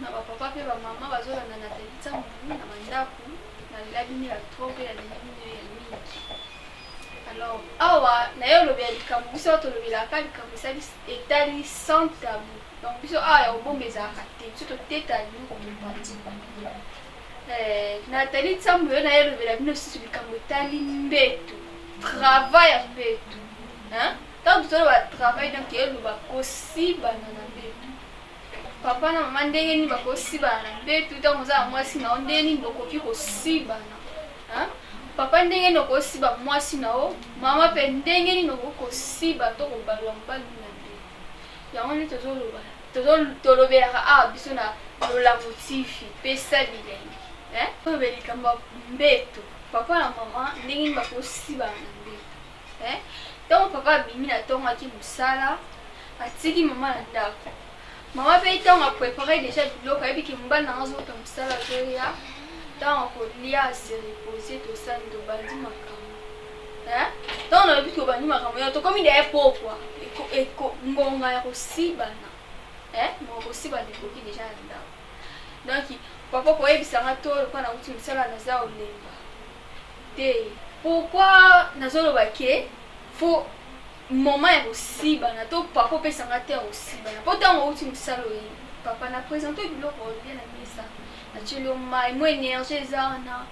na papa pe ba mama bazolanda na telita na mandaku na labini ya trop ya labini ya mingi. Alors awa na yo lobi likambo biso to lobi la ka likambo ça etali sans tabou. Donc biso ya obombeza akate to teta ni ko mpati. Na telita mbo na yo lobi la bino sisi likambo etali mbeto. Travail à mbeto. Hein? Tant que tu vas travailler donc il va aussi banana mbeto. Papa na mama ndenge ni bakosi bana mbeto tango za mwasi na ndenge ni bokoki kosi bana. Hein? Papa ndenge no kosi ba mwasi na o, mama pe ndenge ni no kosi ba to ko balwa mbali na mbeto. Yango ni tolobera biso na lola motifi pesa bilengi. Hein? Ko belikamba mbeto. Papa na mama ndenge ni bakosi bana mbeto. Hein? Donc papa bimi na tonga ki musala atiki mama na ndako. Mama pe tonga préparer déjà biloko ebi ki mbana na zo to musala zoya. Tant ko lia se reposer to sando bandi makambo. Hein? Donc na biko bandi makambo yo to komi de popwa. Eko ngonga ya kosibana. Hein? Mo kosibana ko ki déjà na ndako. Donc papa ko ebisanga to ko na uti musala na za olemba. Te pourquoi nazoloba ke faut moment est aussi bana to papa peut s'engager aussi bana pourtant on uti musalo yi papa na présenter biloko bien na mesa na tshelo mai mo énergie zana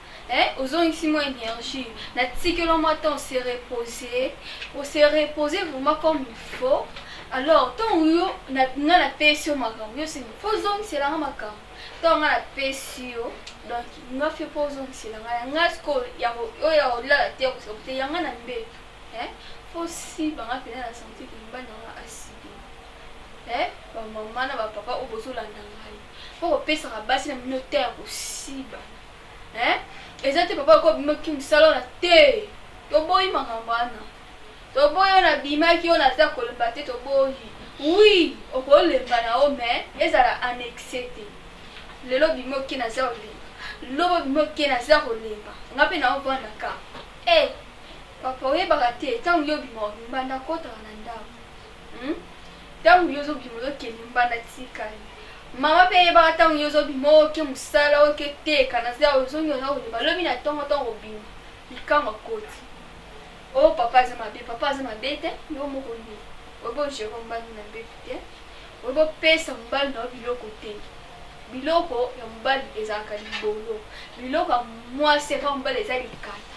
ozon ici mo énergie na tikelo matin se reposer vraiment comme il faut alors tant yo na pesio makambo yo c'est faut zone c'est la makambo tant na pesio donc nga fait pause c'est la nga sko ya yo la te ko te yanga na mbeto aussi banga pena la santé que mbana na asibi ba mama na ba papa obozola ndangai pour pesa ka basi na minotaire aussi ba ezate papa ko bimoki msalo na te to boyi makambana to boyo na bimaki ona ta kolemba te to boyi oui okolemba na o mais ezala annexé te lelo bimoki na za olemba lobo bimoki na za kolemba ngape na ovanda ka papa oyebaka te ntango yo bima mbanda kotaka na ndako ntango yo ozobima ozokende mbanda tikali mama mpe eyebaka ntango yo ozobima oke mosala oke teka na zela ozongi oza kolemba lobi na ntongo ntango obima likanga koti o papa aza mabe te yo moko nde oyebogere mbali na mbeto te oyebopesa mobali na yo biloko te biloko ya mobali ezalaka libolo biloko ya mwasi eka mobali eza likata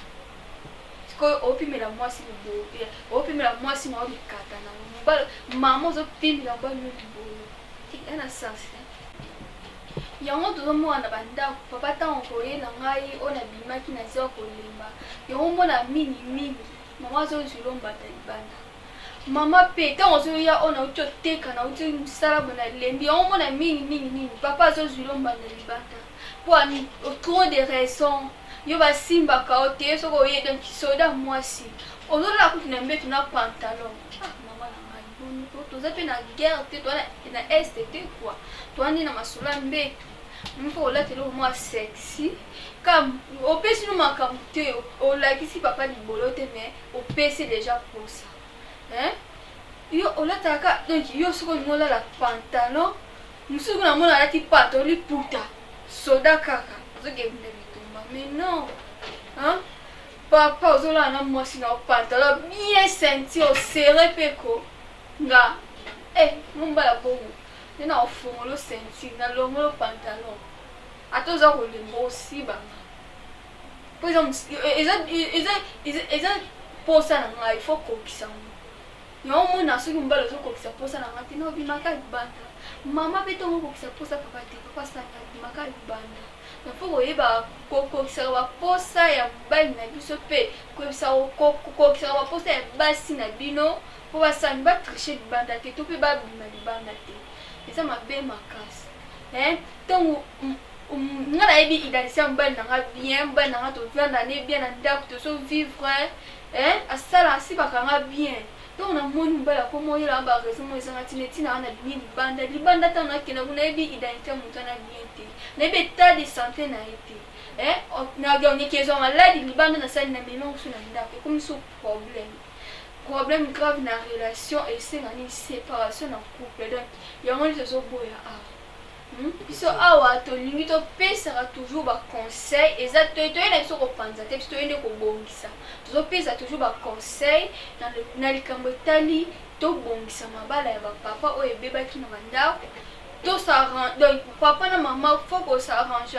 opimela mwasi libolo opimela mwasi na obikata na mbala mama ozopimela mbala no libolo ena sens yango tozomona bandako papa ntango koyela ngai oyo nabimaki na zela kolemba yango mona mingi mama azozwi lombata libanda mama mpe ntango ozoya oyo nauti oteka nauti mosala bona lembi yango mona mingi papa azozwi lombata libanda po ani trop de raisons yo basimbaka o te soko oye donc soda mwasi ozolola kuti na mbeto na pantalon mama na ngai boni toza mpe na guerre te toa na este te quoi toandi na masolo ya mbeto mpo olatela omwa sexy kam opesi no makambo te olakisi papa libolo te mais opesi déjà posa yo olataka donc yo soko olingi olala pantalon mosuku na mona alati pantalon liputa soda kaka ozokende mais non, hein? Papa, vous avez un moi si na pantalon bien senti au serré peko. Nga, mon bala bon. Ni na fond le senti na longo le pantalon. Ato za ko lembo aussi ba. Par exemple, ils pour ça na il faut ko kisa. Yo mo na so mbala zo ko kisa pour ça na ngati no bi maka banda. Mama beto ko kisa pour ça papa te papa sa maka banda. Faut koyeba kokokisaka baposa ya mobali na biso mpe kokokisaka baposa ya basi na bino mpo basani batriche libanda te to mpe babima libanda te eza mabe makasi ntango nga nayebi identité ya mobali nanga bien mobali nanga tovanda ne bien na ndako tozovivre asala asibaka nga bien donc namoni mobali akomoyela baraison mo ezanga ntina ntina wana bimi libanda ntango nakenda kuna nayebi identité ya moto ana bien te nayebi état de santé na ye te nagongeki ezwa maladi libanda nasali na melongo so na ndako ekomi so problème grave na relation esengani séparation na couple donc yango nde tozoboya awa biso awa tolingi topesaka toujours baconseil eza toyena biso kopanza te biso toyende kobongisa tozopesa toujours baconseil na likambo etali tobongisa mabala ya bapapa oyo ebebaki na bandako donc papa na mama faut qu'on s'arrange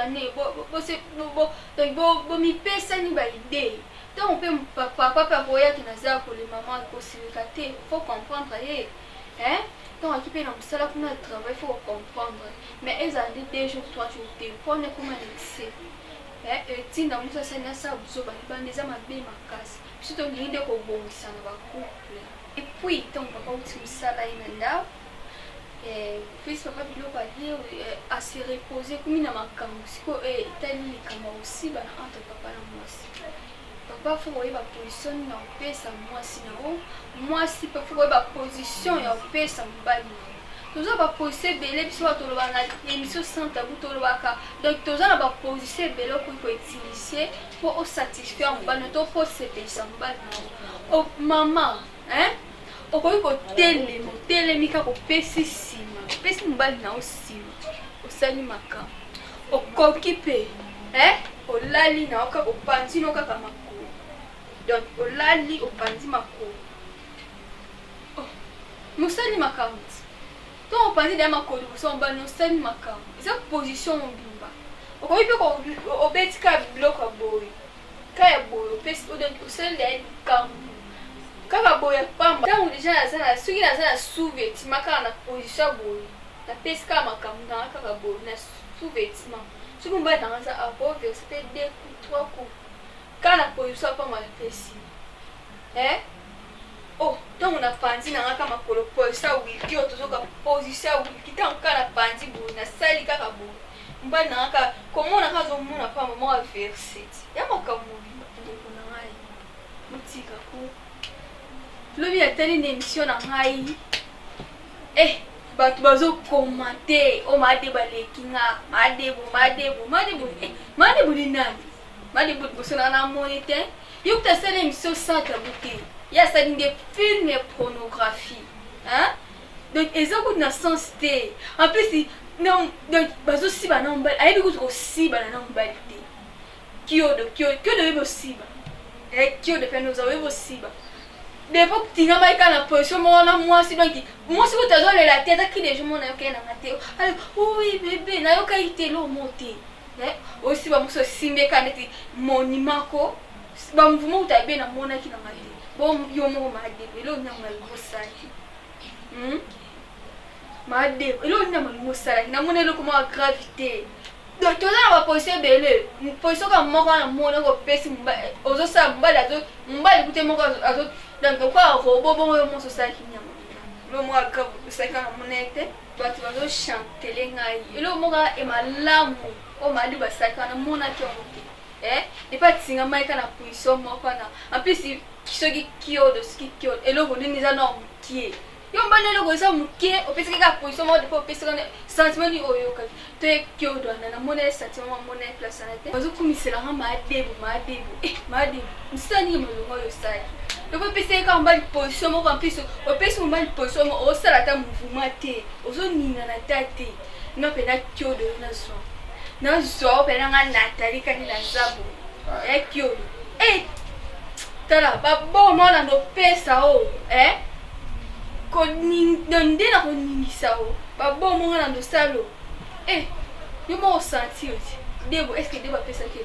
donc bomipesani baidée donc mpe papa boyaki naza kole mama kosilika te faut comprendre ye donc akipe na mosala kuna ya travail faut comprendre mais ezali 2 jours 3 jours te mpone kuma lexe etinda mosu asali asala buzoba libanda eza mabe makasi biso tolingi nde kobongisa na bacouple et puis ntango papa uti mosala ye na ndako puis papa biloko alie ase reposer komi na makambo sikoyo etali likambo aussi bana entre papa na mwasi papa faut koyeba position na opesa mwasi nango mwasi mpe faut koyeba position ya opesa mobali nango toza baposition ebele biso batoloba na émission sans tabou tolobaka donc toza na baposition ebele okoki koutilize mpo osatisfaire mobali na to mpo osepelisa mobali nango mama okoki kotelema otelemi kaka opesi nsima opesi mobali na osima osali makambo okoki mpe olali na okaka opanzi no kaka makolo donc olali opanzi makolo mosali makambo to opanzi deya makolo liboso mobali osali makambo eza position mobimba okoki mpe obeti kaka biloko ya boye ka ya boye opesi osali deya likambo kaka boye pamba ntango deja naza na soki naza na sous-vêtement kaka na position boye napesi kaka makambo nanga kaka boye na sous-vêtement soki mobali nanga aza aboverse mpe 2 coups 3 coups kaka na position apamba napesi ntango napanzi nanga kaka makolo position ya wiki oyo tozoka position ya wiki ntango kaka napanzi boye nasali kaka boye mobali nanga kaka komona kaka azomona pamba moko averse ti ya makambo mobimba ndeko na ngai motika ko lobi atali na émission na ngai bato bazokomante o madebo aleki nga madebo ni nani madebo liboso nanga namoni te yo kuta asali émission sans tabou te ye asali nde film ya pornographie donc eza kutu na sens te en plus donc bazosiba na mobali ayebi kutu kosibana na mobali te kiodo oyebi osiba kiodo mpe noza oyebi osiba depo tinga maika na position moko na mwasi donc mwasi kutu azolela te azaki deja mona yokai nanga te oui bebe nayokai te lomo te osiba mosi osimbeka ndeti monimako bamvuma kutu abe namonaki nanga te bo yo moko madebo elo nyama limosalaki madebo elo nyama limosalaki namona eloko moko gravité donc toza na baposition ebele position ka moko wana mona kopesi ozosala mobali kute moko donc okwa robo bongo yo moso osalaki nyama elo moko grave osalaki na mona ete bato bazochantele ngai elo moko emalamu oyo madi basalaki wana monaki yango te depa tinga maika na position moko wana en plus soki kiodo eloko nini eza na mokie yo mbana eloko eza mokie opesaki kaka position moko depo opesaka sentiment ni oyokaki to ye kiodo wana namona sentiment mamona place wana te bazokumiselanga madebo mosala nini molongo oyo osalaki depo opesaki kaka mobali position moko en plus opesi mobali position moko osala ata mouvement te ozoningana ta te nga mpe na kiodo yo nazwa mpe nanga natali kani naza boye kiodo tala baboma wana ndopesa o nde na koningisa o baboma wana ndosalo yo moko osanti oti debo estce debo apesaki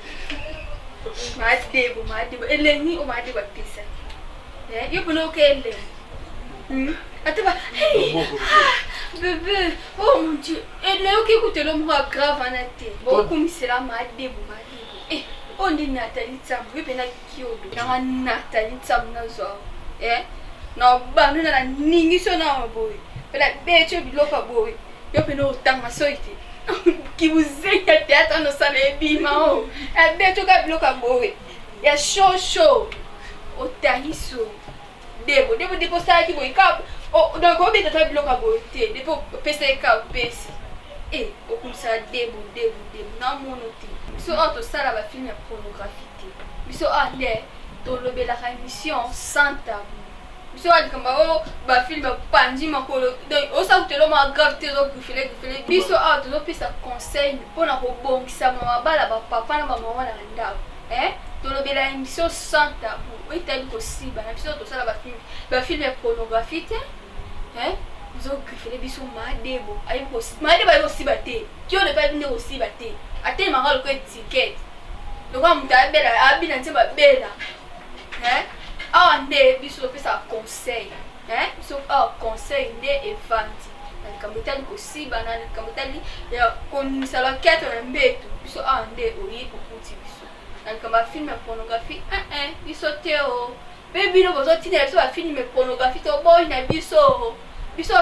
madebo elengi o madebo apesaki yo mpona oka elengi ateba bebe oh mon dieu nayoki ekutela moko ya grave wana te bokumisela madebo oyo nde natali ntambo yo mpe na kiodo nanga natali ntambo nazwa na bando na naningiso nawa boye mpe nabeti yo biloko ya boye yo mpe na otanga soi te kibuzenya te ata nosala ebima o nabeti oka biloko ya boye ya shosho otangiso debo depo osalaki boye donc obeta ta biloko ya boye te depo opesaki ka opesi okumisala debo namono te biso oyo tosala bafilme ya pornographie te biso ale tolobelaka émission sans tabou biso alikamba o bafilme bapandi makolo donc osakutelo ma grave te ezogrifele biso awa tozopesa conseil mpona kobongisa mabala bapapa na bamama na ndako tolobela émission sans tabou oyitali kosiba na biso tosala bafilme pornographie te bizogrifele biso madebo ayebosiba te kio ne payebi nde kosiba te atelemaka loko etikete lokola moto abina ntie babela awa nde biso topesa conseil biso awa conseil nde evandi na likambo etali kosiba na likambo etali ya koningisa loketo na mbeto biso awa nde oyi okuti biso na likambo ya filme ya pornographie biso te o mpe bino bozotinela biso bafilme pornographie toboyi na biso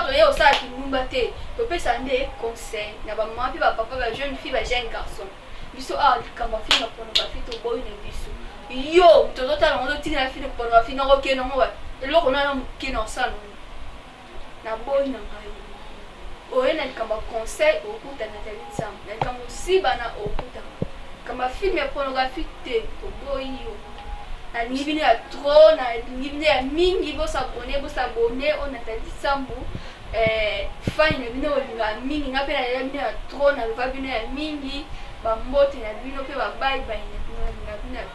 toye osala kinumba te topesa nde conseil na bamama mpe bapapa bajeune fille bajeune garçon biso awa likambo ya filme ya pornographie toboyi na biso yo tozotala ngo totinela filme pornographie nakokende ngo eloko nana mokende osala na boyi na ngai oye na likambo ya conseil okuta Nathalie Nzambe na likambo osibana okuta likambo ya filme ya pornographie te toboyi yo nalingi bino ya tro nalingi bino ya mingi bosabone o Nathalie Nzambe fani na bino olinga mingi nga mpe nalela bino ya tro naloba bino ya mingi bambote na bino mpe babayibayi na bino nalinga bino ya tro